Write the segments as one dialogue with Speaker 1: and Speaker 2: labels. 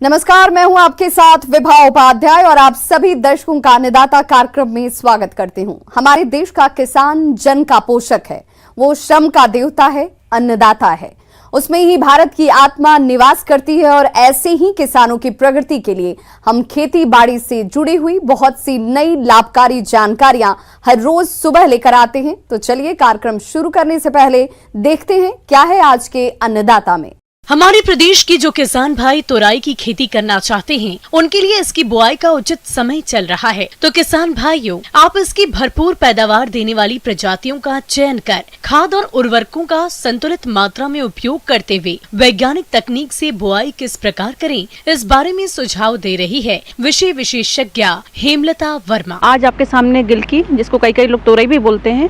Speaker 1: नमस्कार, मैं हूं आपके साथ विभा उपाध्याय और आप सभी दर्शकों का अन्नदाता कार्यक्रम में स्वागत करती हूं। हमारे देश का किसान जन का पोषक है, वो श्रम का देवता है, अन्नदाता है। उसमें ही भारत की आत्मा निवास करती है और ऐसे ही किसानों की प्रगति के लिए हम खेती बाड़ी से जुड़ी हुई बहुत सी नई लाभकारी जानकारियां हर रोज सुबह लेकर आते हैं। तो चलिए कार्यक्रम शुरू करने से पहले देखते हैं क्या है आज के अन्नदाता में।
Speaker 2: हमारे प्रदेश के जो किसान भाई तोरई की खेती करना चाहते हैं, उनके लिए इसकी बुआई का उचित समय चल रहा है। तो किसान भाइयों, आप इसकी भरपूर पैदावार देने वाली प्रजातियों का चयन कर खाद और उर्वरकों का संतुलित मात्रा में उपयोग करते हुए वैज्ञानिक तकनीक से बुआई किस प्रकार करें, इस बारे में सुझाव दे रही है विषय विशेषज्ञ हेमलता वर्मा।
Speaker 3: आज आपके सामने गिलकी, जिसको कई लोग तोरई भी बोलते हैं,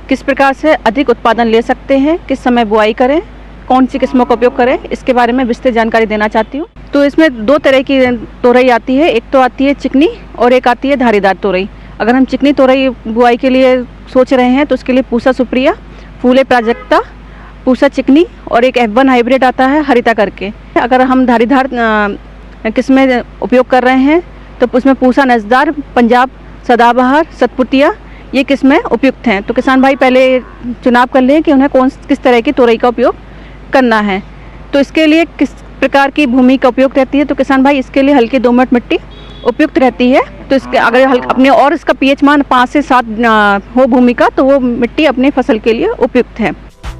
Speaker 3: किस प्रकार से अधिक उत्पादन ले सकते हैं, किस समय बुआई करें, कौन सी किस्मों का उपयोग करें, इसके बारे में विस्तृत जानकारी देना चाहती हूँ। तो इसमें दो तरह की तोरई आती है, एक तो आती है चिकनी और एक आती है धारीदार तोरई। अगर हम चिकनी तोरई बुआई के लिए सोच रहे हैं तो उसके लिए पूसा सुप्रिया, फूले प्राजक्ता, पूसा चिकनी और एक F1 हाइब्रिड आता है हरिता करके। अगर हम धारीदार किस्में उपयोग कर रहे हैं तो उसमें पूसा नजदार, पंजाब सदाबहार, सतपुतिया, ये किस्में उपयुक्त हैं। तो किसान भाई पहले चुनाव कर लें कि उन्हें किस तरह की तोरई का उपयोग करना है। तो इसके लिए किस प्रकार की भूमि का उपयोग रहती है, तो किसान भाई इसके लिए हल्की दोमट मिट्टी उपयुक्त रहती है। तो इसके अगर अपने और इसका पीएच मान 5 से 7 हो भूमि का, तो वो मिट्टी अपने फसल के लिए उपयुक्त है।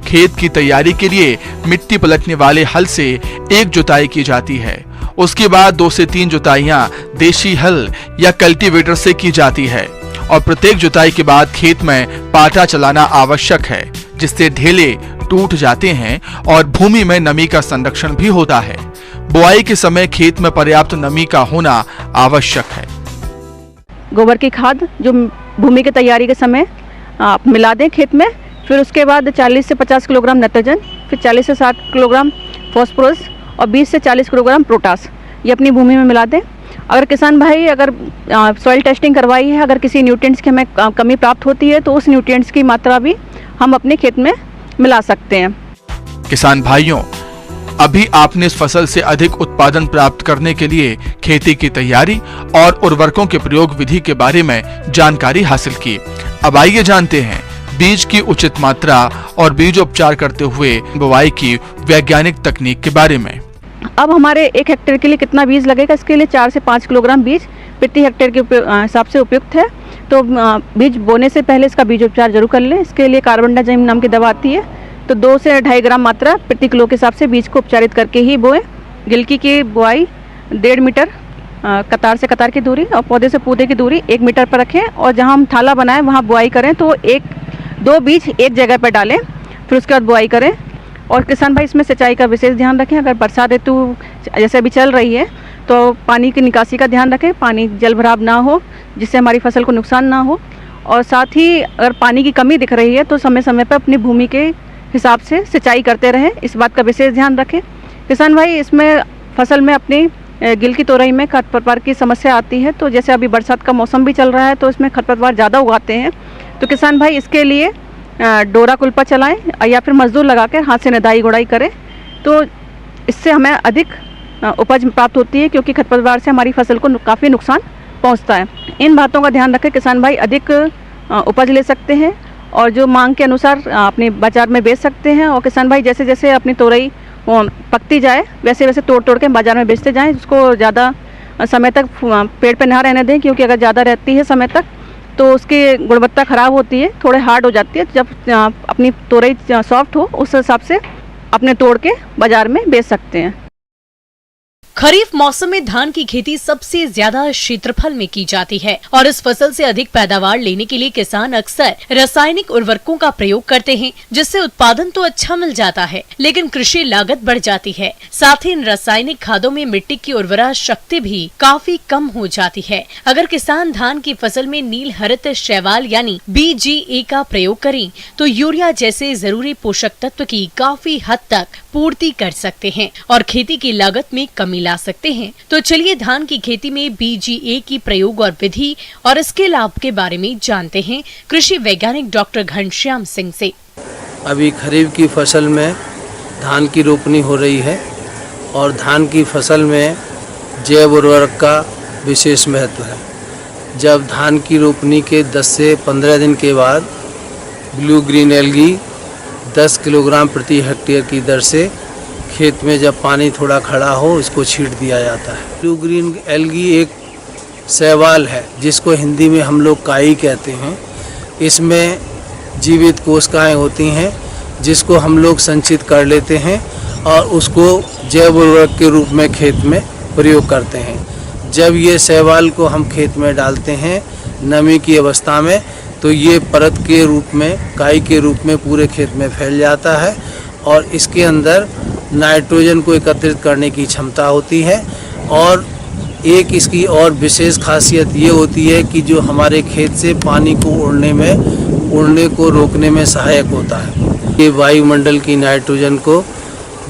Speaker 4: खेत की तैयारी के लिए मिट्टी पलटने वाले हल से एक जुताई की जाती है। उसके बाद 2 से 3 जुताइयां देशी हल या कल्टीवेटर से की जाती है और प्रत्येक जुताई के बाद खेत में पाटा चलाना आवश्यक है, जिससे ढेले टूट जाते हैं और भूमि में नमी का संरक्षण भी होता है। बुआई के समय खेत में पर्याप्त नमी का होना आवश्यक है।
Speaker 3: गोबर की खाद जो भूमि की तैयारी के समय आप मिला दें खेत में, फिर उसके बाद 40 से 50 किलोग्राम नाइट्रोजन, फिर 40 से 60 किलोग्राम फास्फोरस और 20 से 40 किलोग्राम पोटास, ये अपनी भूमि में मिला दें। अगर किसान भाई सॉइल टेस्टिंग करवाई है, अगर किसी न्यूट्रिएंट्स की हमें कमी प्राप्त होती है तो उस न्यूट्रिएंट्स की मात्रा भी हम अपने खेत में मिला सकते हैं।
Speaker 4: किसान भाइयों, अभी आपने इस फसल से अधिक उत्पादन प्राप्त करने के लिए खेती की तैयारी और उर्वरकों के प्रयोग विधि के बारे में जानकारी हासिल की। अब आइए जानते हैं बीज की उचित मात्रा और बीजोपचार करते हुए बुआई की वैज्ञानिक तकनीक के बारे में।
Speaker 3: अब हमारे 1 हेक्टेयर के लिए कितना बीज लगेगा, इसके लिए 4 से 5 किलोग्राम बीज प्रति हेक्टेयर के हिसाब से उपयुक्त है। तो बीज बोने से पहले इसका बीजोपचार जरूर कर लें। इसके लिए कार्बनडाजिम नाम की दवा आती है, तो 2 से 2.5 ग्राम मात्रा प्रति किलो के हिसाब से बीज को उपचारित करके ही बोएं। गिलकी की बुआई 1.5 मीटर कतार से कतार की दूरी और पौधे से पौधे की दूरी 1 मीटर पर रखें और जहां हम थाला बनाएं वहां बुआई करें तो 1-2 बीज एक जगह पर डालें, फिर उसके बाद बुआई करें। और किसान भाई इसमें सिंचाई का विशेष ध्यान रखें। अगर बरसात ऋतु जैसे अभी चल रही है तो पानी की निकासी का ध्यान रखें, पानी जल भराव ना हो जिससे हमारी फसल को नुकसान ना हो। और साथ ही अगर पानी की कमी दिख रही है तो समय समय पर अपनी भूमि के हिसाब से सिंचाई करते रहें, इस बात का विशेष ध्यान रखें। किसान भाई इसमें फसल में अपनी गिलकी तोरई में खरपतवार की समस्या आती है, तो जैसे अभी बरसात का मौसम भी चल रहा है तो इसमें खरपतवार ज़्यादा उगाते हैं। तो किसान भाई इसके लिए डोरा कुल्पा चलाएं या फिर मजदूर लगाकर हाथ से निदाई गुड़ाई करें, तो इससे हमें अधिक उपज प्राप्त होती है, क्योंकि खरपतवार से हमारी फसल को काफ़ी नुकसान पहुंचता है। इन बातों का ध्यान रखें किसान भाई अधिक उपज ले सकते हैं और जो मांग के अनुसार अपने बाजार में बेच सकते हैं। और किसान भाई जैसे जैसे अपनी तोरई पकती जाए वैसे वैसे तोड़ के बाजार में बेचते जाएं। उसको ज़्यादा समय तक पेड़ पे ना रहने दें, क्योंकि अगर ज़्यादा रहती है समय तक तो उसकी गुणवत्ता ख़राब होती है, थोड़े हार्ड हो जाती है। जब अपनी तोरई सॉफ्ट हो उस हिसाब से अपने तोड़ के बाजार में बेच सकते हैं।
Speaker 2: खरीफ मौसम में धान की खेती सबसे ज्यादा क्षेत्रफल में की जाती है और इस फसल से अधिक पैदावार लेने के लिए किसान अक्सर रासायनिक उर्वरकों का प्रयोग करते हैं, जिससे उत्पादन तो अच्छा मिल जाता है लेकिन कृषि लागत बढ़ जाती है। साथ ही इन रासायनिक खादों में मिट्टी की उर्वरा शक्ति भी काफी कम हो जाती है। अगर किसान धान की फसल में नील हरित शैवाल यानी BGA का प्रयोग करें तो यूरिया जैसे जरूरी पोषक तत्व की काफी हद तक पूर्ति कर सकते हैं और खेती की लागत में कमी ला सकते हैं। तो चलिए धान की खेती में BGA की प्रयोग और विधि और इसके लाभ के बारे में जानते हैं कृषि वैज्ञानिक डॉक्टर घनश्याम सिंह से।
Speaker 5: अभी खरीफ की फसल में धान की रोपनी हो रही है और धान की फसल में जैव उर्वरक का विशेष महत्व है। जब धान की रोपनी के 10 से 15 दिन के बाद ब्लू ग्रीन एल्गी 10 किलोग्राम प्रति हेक्टेयर की दर से खेत में जब पानी थोड़ा खड़ा हो इसको छींट दिया जाता है। ब्लू ग्रीन एल्गी एक शैवाल है जिसको हिंदी में हम लोग काई कहते हैं। इसमें जीवित कोशिकाएं होती हैं जिसको हम लोग संचित कर लेते हैं और उसको जैव उर्वरक के रूप में खेत में प्रयोग करते हैं। जब ये शैवाल को हम खेत में डालते हैं नमी की अवस्था में तो ये परत के रूप में काई के रूप में पूरे खेत में फैल जाता है और इसके अंदर नाइट्रोजन को एकत्रित करने की क्षमता होती है। और एक इसकी और विशेष खासियत ये होती है कि जो हमारे खेत से पानी को उड़ने को रोकने में सहायक होता है। ये वायुमंडल की नाइट्रोजन को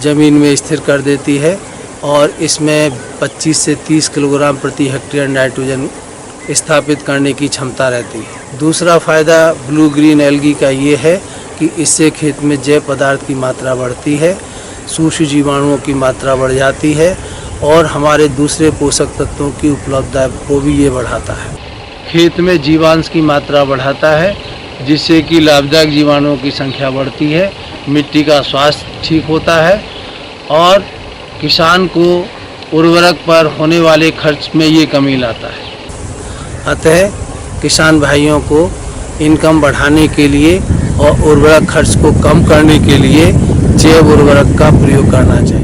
Speaker 5: ज़मीन में स्थिर कर देती है और इसमें 25 से 30 किलोग्राम प्रति हेक्टेयर नाइट्रोजन स्थापित करने की क्षमता रहती है। दूसरा फ़ायदा ब्लू ग्रीन एल्गी का ये है कि इससे खेत में जैव पदार्थ की मात्रा बढ़ती है, सूक्ष्म जीवाणुओं की मात्रा बढ़ जाती है और हमारे दूसरे पोषक तत्वों की उपलब्धता को भी ये बढ़ाता है। खेत में जीवांश की मात्रा बढ़ाता है जिससे कि लाभदायक जीवाणुओं की संख्या बढ़ती है, मिट्टी का स्वास्थ्य ठीक होता है और किसान को उर्वरक पर होने वाले खर्च में ये कमी लाता है। अतः किसान भाइयों को इनकम बढ़ाने के लिए और उर्वरक खर्च को कम करने के लिए जैव उर्वरक का प्रयोग करना चाहिए।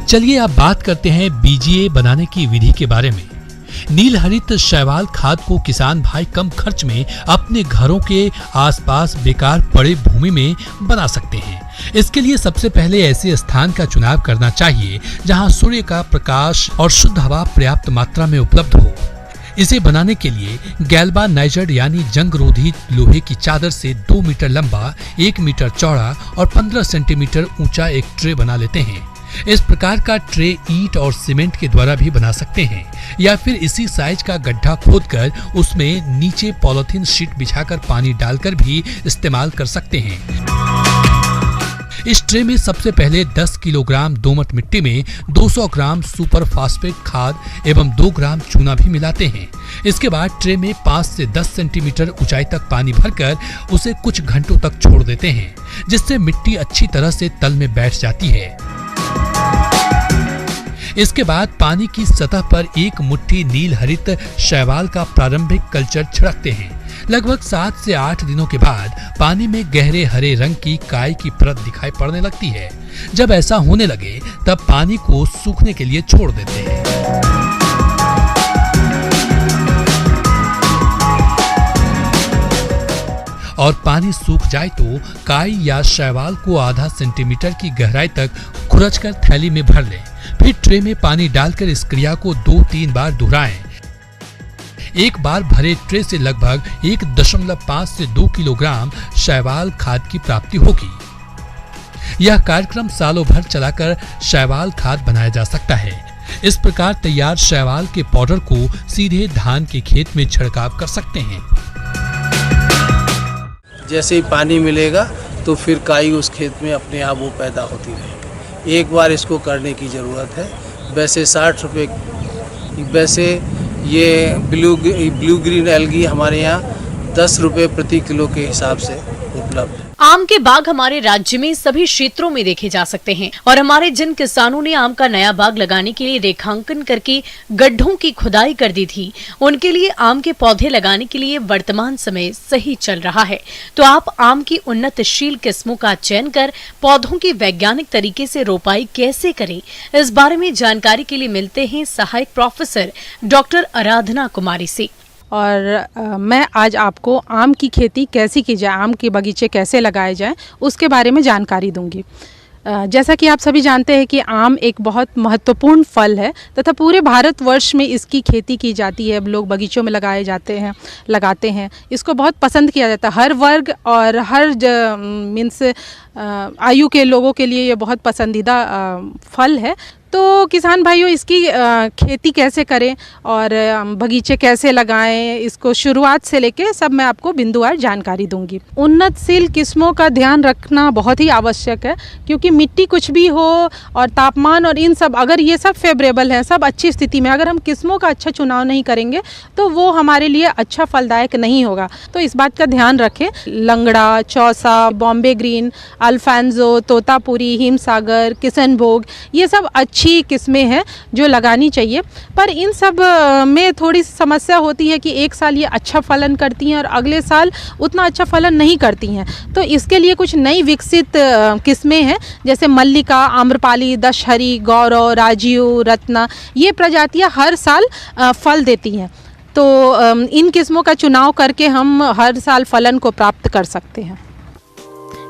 Speaker 6: चलिए अब बात करते हैं बीजीए बनाने की विधि के बारे में। नील हरित शैवाल खाद को किसान भाई कम खर्च में अपने घरों के आसपास बेकार पड़े भूमि में बना सकते हैं। इसके लिए सबसे पहले ऐसे स्थान का चुनाव करना चाहिए जहां सूर्य का प्रकाश और शुद्ध हवा पर्याप्त मात्रा में उपलब्ध हो। इसे बनाने के लिए गैल्वानाइज्ड यानी जंग रोधी लोहे की चादर से 2 मीटर लंबा, 1 मीटर चौड़ा और 15 सेंटीमीटर ऊंचा एक ट्रे बना लेते हैं। इस प्रकार का ट्रे ईंट और सीमेंट के द्वारा भी बना सकते हैं या फिर इसी साइज का गड्ढा खोदकर उसमें नीचे पॉलीथीन शीट बिछाकर पानी डालकर भी इस्तेमाल कर सकते हैं। इस ट्रे में सबसे पहले 10 किलोग्राम दोमट मिट्टी में 200 ग्राम सुपर फास्फेट खाद एवं 2 ग्राम चूना भी मिलाते हैं। इसके बाद ट्रे में 5 से 10 सेंटीमीटर ऊंचाई तक पानी भरकर उसे कुछ घंटों तक छोड़ देते हैं जिससे मिट्टी अच्छी तरह से तल में बैठ जाती है। इसके बाद पानी की सतह पर 1 मुट्ठी नील हरित शैवाल का प्रारंभिक कल्चर छिड़कते हैं। लगभग 7 से 8 दिनों के बाद पानी में गहरे हरे रंग की काई की परत दिखाई पड़ने लगती है। जब ऐसा होने लगे तब पानी को सूखने के लिए छोड़ देते हैं। और पानी सूख जाए तो काई या शैवाल को आधा सेंटीमीटर की गहराई तक खुरचकर थैली में भर लें। फिर ट्रे में पानी डालकर इस क्रिया को 2-3 बार दोहराएं। एक बार भरे ट्रे से लगभग 1.5 से 2 किलोग्राम शैवाल खाद की प्राप्ति होगी। यह कार्यक्रम सालों भर चलाकर शैवाल खाद बनाया जा सकता है। इस प्रकार तैयार शैवाल के पाउडर को सीधे धान के खेत में छिड़काव कर सकते हैं।
Speaker 5: जैसे ही पानी मिलेगा तो फिर काई उस खेत में अपने आप वो पैदा होती रहेगी। एक बार इसको करने की ज़रूरत है। वैसे 60 रुपये, वैसे ये ब्लू ग्रीन एल्गी हमारे यहाँ 10 रुपये प्रति किलो के हिसाब से उपलब्ध है।
Speaker 2: आम के बाग हमारे राज्य में सभी क्षेत्रों में देखे जा सकते हैं और हमारे जिन किसानों ने आम का नया बाग लगाने के लिए रेखांकन करके गड्ढों की खुदाई कर दी थी, उनके लिए आम के पौधे लगाने के लिए वर्तमान समय सही चल रहा है। तो आप आम की उन्नतशील किस्मों का चयन कर पौधों की वैज्ञानिक तरीके से रोपाई कैसे करें, इस बारे में जानकारी के लिए मिलते हैं सहायक प्रोफेसर डॉक्टर आराधना कुमारी से।
Speaker 7: और मैं आज आपको आम की खेती कैसी की जाए, आम के बगीचे कैसे लगाए जाएं, उसके बारे में जानकारी दूंगी। जैसा कि आप सभी जानते हैं कि आम एक बहुत महत्वपूर्ण फल है तथा पूरे भारतवर्ष में इसकी खेती की जाती है। लोग बगीचों में लगाते हैं। इसको बहुत पसंद किया जाता है। हर वर्ग और हर आयु के लोगों के लिए ये बहुत पसंदीदा फल है। तो किसान भाइयों इसकी खेती कैसे करें और बगीचे कैसे लगाएं, इसको शुरुआत से लेके सब मैं आपको बिंदुवार जानकारी दूंगी। उन्नतशील किस्मों का ध्यान रखना बहुत ही आवश्यक है, क्योंकि मिट्टी कुछ भी हो और तापमान और इन सब, अगर ये सब फेवरेबल है, सब अच्छी स्थिति में, अगर हम किस्मों का अच्छा चुनाव नहीं करेंगे तो वो हमारे लिए अच्छा फलदायक नहीं होगा। तो इस बात का ध्यान रखें। लंगड़ा, चौसा, बॉम्बे ग्रीन, अल्फांजो, तोतापुरी, हिमसागर, किशनभोग, ये सब अच्छी किस्में हैं जो लगानी चाहिए। पर इन सब में थोड़ी समस्या होती है कि एक साल ये अच्छा फलन करती हैं और अगले साल उतना अच्छा फलन नहीं करती हैं। तो इसके लिए कुछ नई विकसित किस्में हैं, जैसे मल्लिका, आम्रपाली, दशहरी, गौरव, राजीव, रत्ना, ये प्रजातियां हर साल फल देती हैं। तो इन किस्मों का चुनाव करके हम हर साल फलन को प्राप्त कर सकते हैं।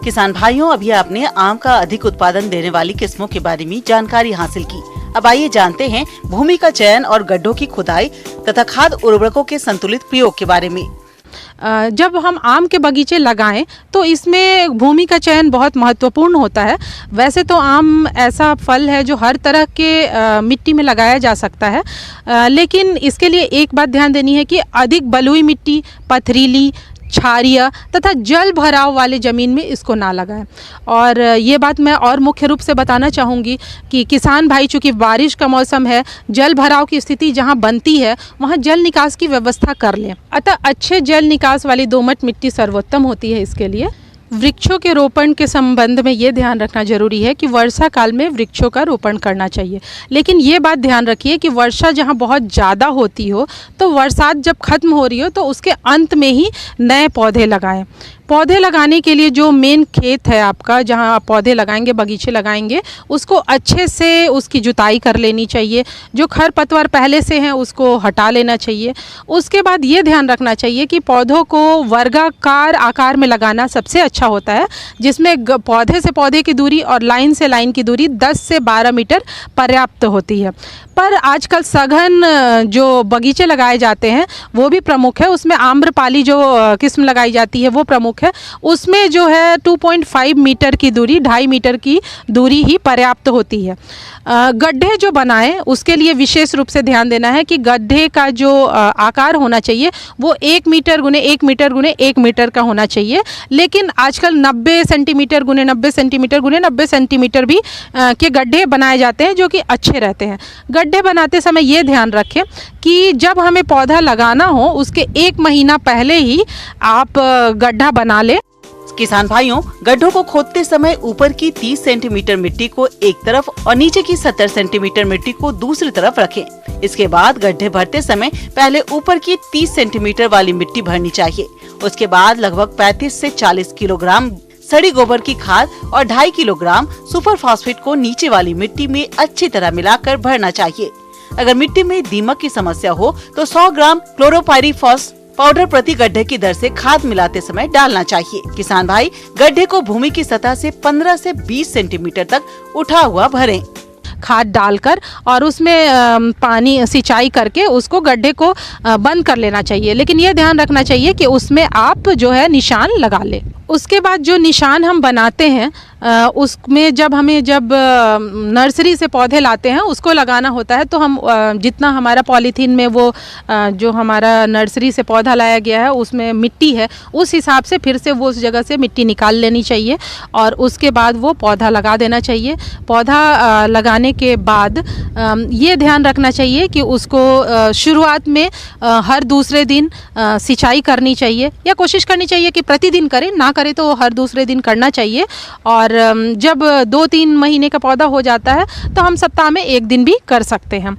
Speaker 8: किसान भाइयों, अभी आपने आम का अधिक उत्पादन देने वाली किस्मों के बारे में जानकारी हासिल की। अब आइए जानते हैं भूमि का चयन और गड्ढों की खुदाई तथा खाद उर्वरकों के संतुलित प्रयोग के बारे में।
Speaker 7: जब हम आम के बगीचे लगाएं तो इसमें भूमि का चयन बहुत महत्वपूर्ण होता है। वैसे तो आम ऐसा फल है जो हर तरह के मिट्टी में लगाया जा सकता है, लेकिन इसके लिए एक बात ध्यान देनी है कि अधिक बलुई मिट्टी, पथरीली, क्षारीय तथा जल भराव वाले ज़मीन में इसको ना लगाएं। और ये बात मैं और मुख्य रूप से बताना चाहूँगी कि किसान भाई, चूँकि बारिश का मौसम है, जल भराव की स्थिति जहाँ बनती है वहाँ जल निकास की व्यवस्था कर लें। अतः अच्छे जल निकास वाली दोमट मिट्टी सर्वोत्तम होती है इसके लिए। वृक्षों के रोपण के संबंध में ये ध्यान रखना जरूरी है कि वर्षा काल में वृक्षों का रोपण करना चाहिए, लेकिन ये बात ध्यान रखिए कि वर्षा जहाँ बहुत ज़्यादा होती हो तो बरसात जब खत्म हो रही हो तो उसके अंत में ही नए पौधे लगाएं। पौधे लगाने के लिए जो मेन खेत है आपका, जहाँ आप पौधे लगाएंगे, बगीचे लगाएंगे, उसको अच्छे से उसकी जुताई कर लेनी चाहिए। जो खरपतवार पहले से हैं उसको हटा लेना चाहिए। उसके बाद ये ध्यान रखना चाहिए कि पौधों को वर्गाकार आकार में लगाना सबसे अच्छा होता है, जिसमें पौधे से पौधे की दूरी और लाइन से लाइन की दूरी 10 से 12 मीटर पर्याप्त होती है। पर आजकल सघन जो बगीचे लगाए जाते हैं वो भी प्रमुख है। उसमें आम्रपाली जो किस्म लगाई जाती है वो प्रमुख है। उसमें जो है 2.5 मीटर की दूरी, 2.5 मीटर की दूरी ही पर्याप्त होती है। गड्ढे जो बनाएं उसके लिए विशेष रूप से ध्यान देना है कि गड्ढे का जो आकार होना चाहिए वो 1 मीटर गुने 1 मीटर गुने 1 मीटर का होना चाहिए। लेकिन आजकल 90 सेंटीमीटर गुने 90 सेंटीमीटर गुने 90 सेंटीमीटर भी के गड्ढे बनाए जाते हैं, जो कि अच्छे रहते हैं। गड्ढे बनाते समय ये ध्यान रखें कि जब हमें पौधा लगाना हो उसके 1 महीना पहले ही आप गड्ढा बना लें।
Speaker 8: किसान भाइयों, गड्ढों को खोदते समय ऊपर की 30 सेंटीमीटर मिट्टी को एक तरफ और नीचे की 70 सेंटीमीटर मिट्टी को दूसरी तरफ रखें। इसके बाद गड्ढे भरते समय पहले ऊपर की 30 सेंटीमीटर वाली मिट्टी भरनी चाहिए। उसके बाद लगभग 35 से 40 किलोग्राम सड़ी गोबर की खाद और 2.5 किलोग्राम सुपर फास्फेट को नीचे वाली मिट्टी में अच्छी तरह मिलाकर भरना चाहिए। अगर मिट्टी में दीमक की समस्या हो तो 100 ग्राम क्लोरोपाइरीफॉस पाउडर प्रति गड्ढे की दर से खाद मिलाते समय डालना चाहिए। किसान भाई, गड्ढे को भूमि की सतह से 15 से 20 सेंटीमीटर तक उठा हुआ भरें।
Speaker 7: खाद डालकर और उसमें पानी सिंचाई करके उसको गड्ढे को बंद कर लेना चाहिए। लेकिन ये ध्यान रखना चाहिए कि उसमें आप जो है निशान लगा लें। उसके बाद जो निशान हम बनाते हैं उसमें जब नर्सरी से पौधे लाते हैं उसको लगाना होता है, तो हम जितना हमारा पॉलीथीन में वो जो हमारा नर्सरी से पौधा लाया गया है उसमें मिट्टी है, उस हिसाब से फिर से वो उस जगह से मिट्टी निकाल लेनी चाहिए और उसके बाद वो पौधा लगा देना चाहिए। पौधा लगाने के बाद ये ध्यान रखना चाहिए कि उसको शुरुआत में हर दूसरे दिन सिंचाई करनी चाहिए, या कोशिश करनी चाहिए कि प्रतिदिन करें, ना करें तो हर दूसरे दिन करना चाहिए। और जब 2-3 महीने का पौधा हो जाता है तो हम सप्ताह में 1 दिन भी कर सकते हैं।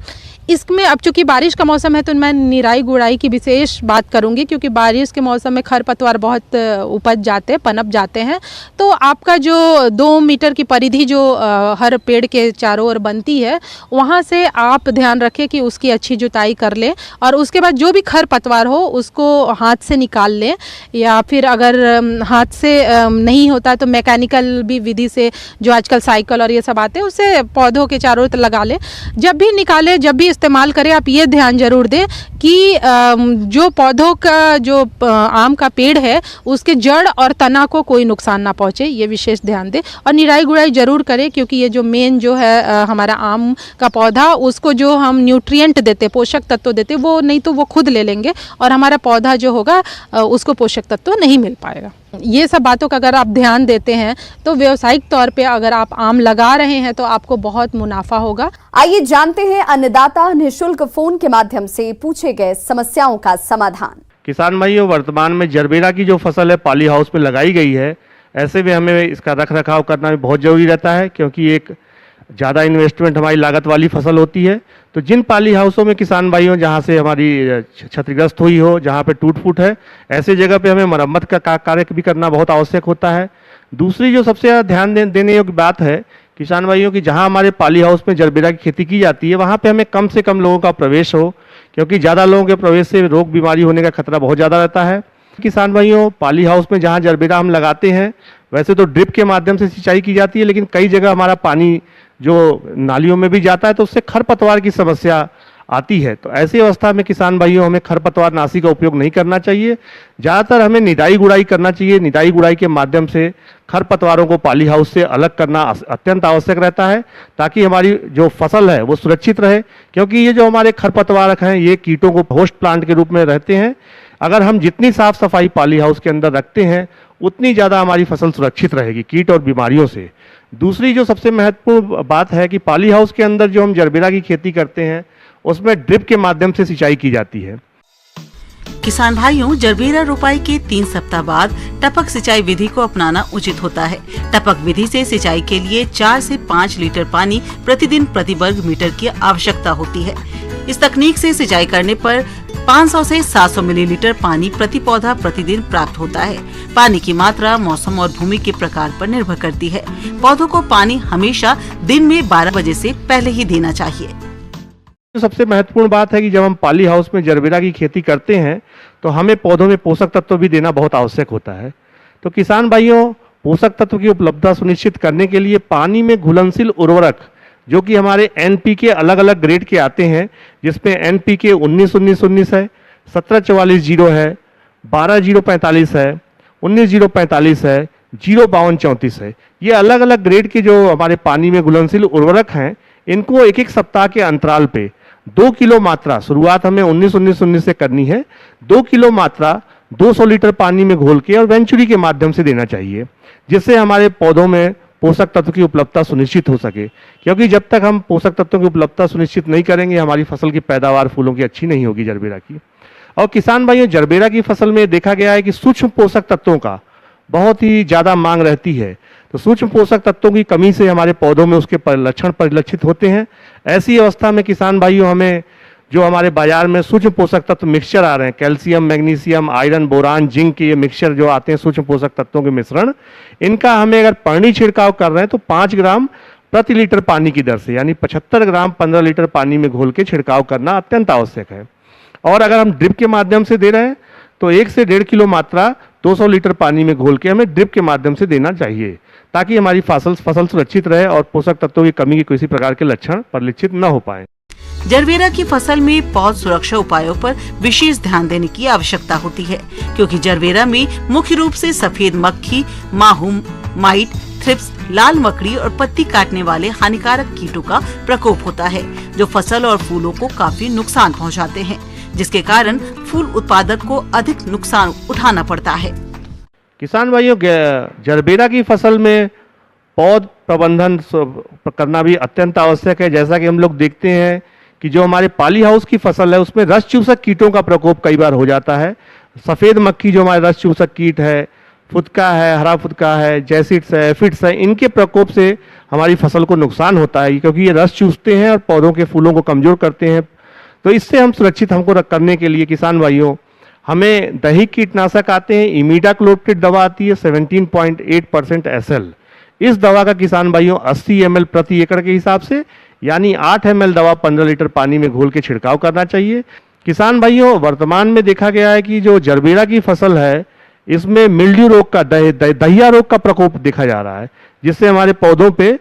Speaker 7: इसमें अब चूँकि बारिश का मौसम है तो मैं निराई गुड़ाई की विशेष बात करूंगी, क्योंकि बारिश के मौसम में खरपतवार बहुत उपज जाते हैं, पनप जाते हैं। तो आपका जो 2 मीटर की परिधि जो हर पेड़ के चारों ओर बनती है, वहाँ से आप ध्यान रखें कि उसकी अच्छी जुताई कर लें और उसके बाद जो भी खरपतवार हो उसको हाथ से निकाल लें, या फिर अगर हाथ से नहीं होता तो मैकेनिकल भी विधि से, जो आजकल साइकिल और ये सब आते हैं, उससे पौधों के चारों ओर लगा लें। जब भी निकालें, जब भी इस्तेमाल करें, आप ये ध्यान जरूर दें कि जो पौधों का जो आम का पेड़ है उसके जड़ और तना को कोई नुकसान ना पहुंचे, ये विशेष ध्यान दें। और निराई गुड़ाई जरूर करें, क्योंकि ये जो मेन जो है हमारा आम का पौधा, उसको जो हम न्यूट्रिएंट देते, पोषक तत्व देते, वो नहीं तो वो खुद ले लेंगे और हमारा पौधा जो होगा उसको पोषक तत्व नहीं मिल पाएगा। ये सब बातों का अगर आप ध्यान देते हैं तो व्यावसायिक तौर पे अगर आप आम लगा रहे हैं तो आपको बहुत मुनाफा होगा।
Speaker 1: आइए जानते हैं अन्नदाता निःशुल्क फोन के माध्यम से पूछे गए समस्याओं का समाधान।
Speaker 9: किसान भाइयों, वर्तमान में जरबेरा की जो फसल है पॉली हाउस में लगाई गई है, ऐसे में हमें इसका रख रखाव करना भी बहुत ज़रूरी रहता है, क्योंकि एक ज़्यादा इन्वेस्टमेंट हमारी लागत वाली फसल होती है। तो जिन पॉली हाउसों में किसान भाइयों जहाँ से हमारी क्षतिग्रस्त हुई हो, जहाँ पे टूट फूट है, ऐसे जगह पे हमें मरम्मत का कार्य भी करना बहुत आवश्यक होता है। दूसरी जो सबसे ज़्यादा ध्यान देने योग्य बात है किसान भाइयों की, जहाँ हमारे पॉली हाउस में जरबेरा की खेती की जाती है वहाँ पे हमें कम से कम लोगों का प्रवेश हो, क्योंकि ज़्यादा लोगों के प्रवेश से रोग बीमारी होने का खतरा बहुत ज़्यादा रहता है। किसान भाइयों, पॉली हाउस में जहाँ जरबेरा हम लगाते हैं, वैसे तो ड्रिप के माध्यम से सिंचाई की जाती है, लेकिन कई जगह हमारा पानी जो नालियों में भी जाता है तो उससे खरपतवार की समस्या आती है। तो ऐसी अवस्था में किसान भाइयों हमें खरपतवार नाशी का उपयोग नहीं करना चाहिए। ज़्यादातर हमें निदाई गुड़ाई करना चाहिए। निदाई गुड़ाई के माध्यम से खरपतवारों को पॉली हाउस से अलग करना अत्यंत आवश्यक रहता है, ताकि हमारी जो फसल है वो सुरक्षित रहे, क्योंकि ये जो हमारे खरपतवारक हैं ये कीटों को होस्ट प्लांट के रूप में रहते हैं। अगर हम जितनी साफ सफाई पॉली हाउस के अंदर रखते हैं उतनी ज़्यादा हमारी फसल सुरक्षित रहेगी कीट और बीमारियों से। दूसरी जो सबसे महत्वपूर्ण बात है कि पॉली हाउस के अंदर जो हम जरबेरा की खेती करते हैं उसमें ड्रिप के माध्यम से सिंचाई की जाती है।
Speaker 8: किसान भाइयों, जरबेरा रोपाई के 3 सप्ताह बाद टपक सिंचाई विधि को अपनाना उचित होता है। टपक विधि से सिंचाई के लिए 4 से 5 लीटर पानी प्रतिदिन प्रति वर्ग मीटर की आवश्यकता होती है। इस तकनीक से सिंचाई करने पर 500 से 700 मिलीलीटर पानी प्रति पौधा प्रतिदिन प्राप्त होता है। पानी की मात्रा मौसम और भूमि के प्रकार पर निर्भर करती है। पौधों को पानी हमेशा दिन में 12 बजे से पहले ही देना चाहिए।
Speaker 9: सबसे महत्वपूर्ण बात है कि जब हम पॉली हाउस में जरबेरा की खेती करते हैं तो हमें पौधों में पोषक तत्व भी देना बहुत आवश्यक होता है। तो किसान भाइयों, पोषक तत्व की उपलब्धता सुनिश्चित करने के लिए पानी में घुलनशील उर्वरक जो कि हमारे एनपीके अलग अलग ग्रेड के आते हैं, जिसमें एनपीके 19-19-19 है, 17-44-0 है, 12-0-45 है, 19-0-45 है, 0-52-34 है। ये अलग अलग ग्रेड के जो हमारे पानी में घुलनशील उर्वरक हैं, इनको एक एक सप्ताह के अंतराल पे 2 किलो मात्रा, शुरुआत हमें 19-19-19 से करनी है, 2 किलो मात्रा 200 लीटर पानी में घोल के और वेंचुरी के माध्यम से देना चाहिए, जिससे हमारे पौधों में पोषक तत्व की उपलब्धता सुनिश्चित हो सके। क्योंकि जब तक हम पोषक तत्वों की उपलब्धता सुनिश्चित नहीं करेंगे हमारी फसल की पैदावार फूलों की अच्छी नहीं होगी जरबेरा की। और किसान भाइयों, जरबेरा की फसल में देखा गया है कि सूक्ष्म पोषक तत्वों का बहुत ही ज़्यादा मांग रहती है। तो सूक्ष्म पोषक तत्वों की कमी से हमारे पौधों में उसके लक्षण परिलक्षित होते हैं। ऐसी अवस्था में किसान भाइयों हमें जो हमारे बाजार में सूक्ष्म पोषक तत्व मिक्सचर आ रहे हैं, calcium, magnesium, iron, boron, zinc के ये मिक्सचर जो आते हैं सूक्ष्म पोषक तत्वों के मिश्रण, इनका हमें अगर पर्णी छिड़काव कर रहे हैं तो 5 ग्राम प्रति लीटर पानी की दर से, यानी 75 ग्राम 15 लीटर पानी में घोल के छिड़काव करना अत्यंत आवश्यक है। और अगर हम ड्रिप के माध्यम से दे रहे हैं तो 1 से 1.5 किलो मात्रा 200 लीटर पानी में घोल के हमें ड्रिप के माध्यम से देना चाहिए, ताकि हमारी फसल सुरक्षित रहे और पोषक तत्वों की कमी के किसी प्रकार के लक्षण परिलक्षित न हो पाए।
Speaker 8: जरबेरा की फसल में पौध सुरक्षा उपायों पर विशेष ध्यान देने की आवश्यकता होती है, क्योंकि जरबेरा में मुख्य रूप से सफेद मक्खी, माहू, माइट, थ्रिप्स, लाल मकड़ी और पत्ती काटने वाले हानिकारक कीटों का प्रकोप होता है, जो फसल और फूलों को काफी नुकसान पहुंचाते हैं, जिसके कारण फूल उत्पादक को अधिक नुकसान उठाना पड़ता है।
Speaker 9: किसान भाइयों, जरबेरा की फसल में पौध प्रबंधन करना भी अत्यंत आवश्यक है। जैसा कि हम लोग देखते हैं कि जो हमारे पॉली हाउस की फसल है उसमें रस चूसक कीटों का प्रकोप कई बार हो जाता है। सफ़ेद मक्खी जो हमारे रस चूसक कीट है, फुदका है, हरा फुदका है, जैसिड्स है, एफिड्स है, इनके प्रकोप से हमारी फसल को नुकसान होता है, क्योंकि ये रस चूसते हैं और पौधों के फूलों को कमज़ोर करते हैं। तो इससे हम सुरक्षित हमको करने के लिए किसान भाइयों हमें दैहिक कीटनाशक आते हैं, इमीडाक्लोप्रिड दवा आती है 17.8% SL। इस दवा का किसान भाइयों 80 ml प्रति एकड़ के हिसाब से, यानी 8 ml दवा 15 लीटर पानी में घोल के छिड़काव करना चाहिए। किसान भाइयों, वर्तमान में देखा गया है कि जो जरबेरा की फसल है इसमें मिल्ड्यू रोग का दहिया रोग का प्रकोप देखा जा रहा है, जिससे हमारे पौधों पे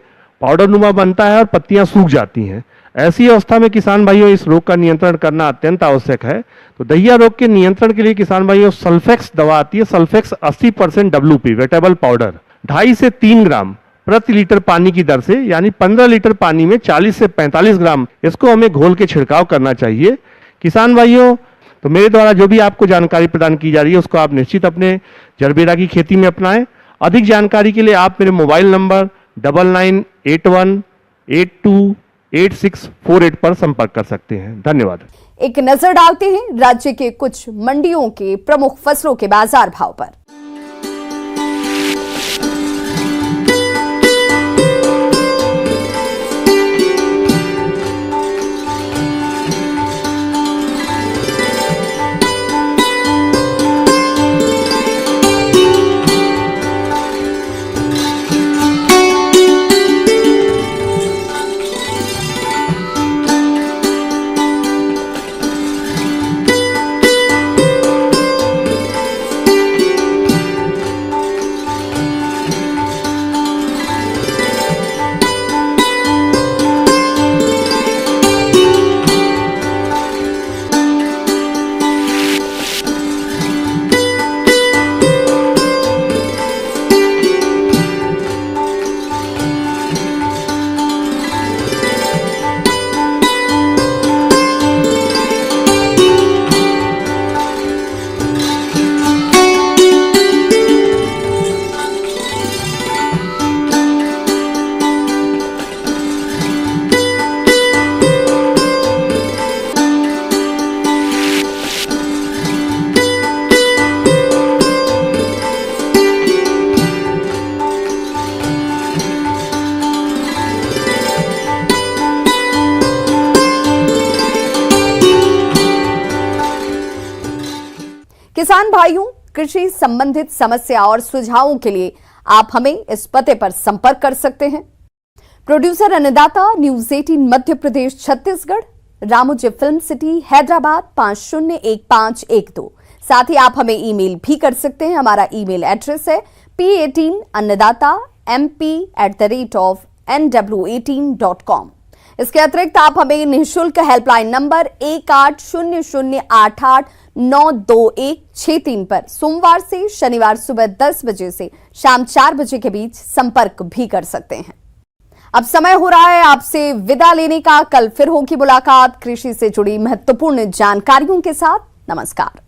Speaker 9: पाउडर नुमा बनता है और पत्तियां सूख जाती हैं। ऐसी अवस्था में किसान भाइयों इस रोग का नियंत्रण करना अत्यंत आवश्यक है। तो दहिया रोग के नियंत्रण के लिए किसान भाइयों सल्फेक्स दवा आती है, सल्फेक्स 80% WP वेटेबल पाउडर 2.5 से 3 ग्राम प्रति लीटर पानी की दर से, यानी 15 लीटर पानी में 40 से 45 ग्राम इसको हमें घोल के छिड़काव करना चाहिए। किसान भाइयों, तो मेरे द्वारा जो भी आपको जानकारी प्रदान की जा रही है उसको आप निश्चित अपने जरबेरा की खेती में अपनाएं। अधिक जानकारी के लिए आप मेरे मोबाइल नंबर 9981828648 पर संपर्क कर सकते हैं। धन्यवाद।
Speaker 1: एक नजर डालते हैं राज्य के कुछ मंडियों के प्रमुख फसलों के बाजार भाव पर। किसान भाइयों, कृषि संबंधित समस्या और सुझावों के लिए आप हमें इस पते पर संपर्क कर सकते हैं। प्रोड्यूसर अन्नदाता, news 18 Madhya Pradesh Chhattisgarh, Ramoji film city, Hyderabad 501512। साथ ही आप हमें ईमेल भी कर सकते हैं। हमारा ईमेल एड्रेस है p18annadatamp@nw18.com। इसके अतिरिक्त आप हमें निःशुल्क हेल्पलाइन नंबर 180088922163 पर सोमवार से शनिवार सुबह 10 बजे से शाम 4 बजे के बीच संपर्क भी कर सकते हैं। अब समय हो रहा है आपसे विदा लेने का। कल फिर होगी मुलाकात कृषि से जुड़ी महत्वपूर्ण जानकारियों के साथ। नमस्कार।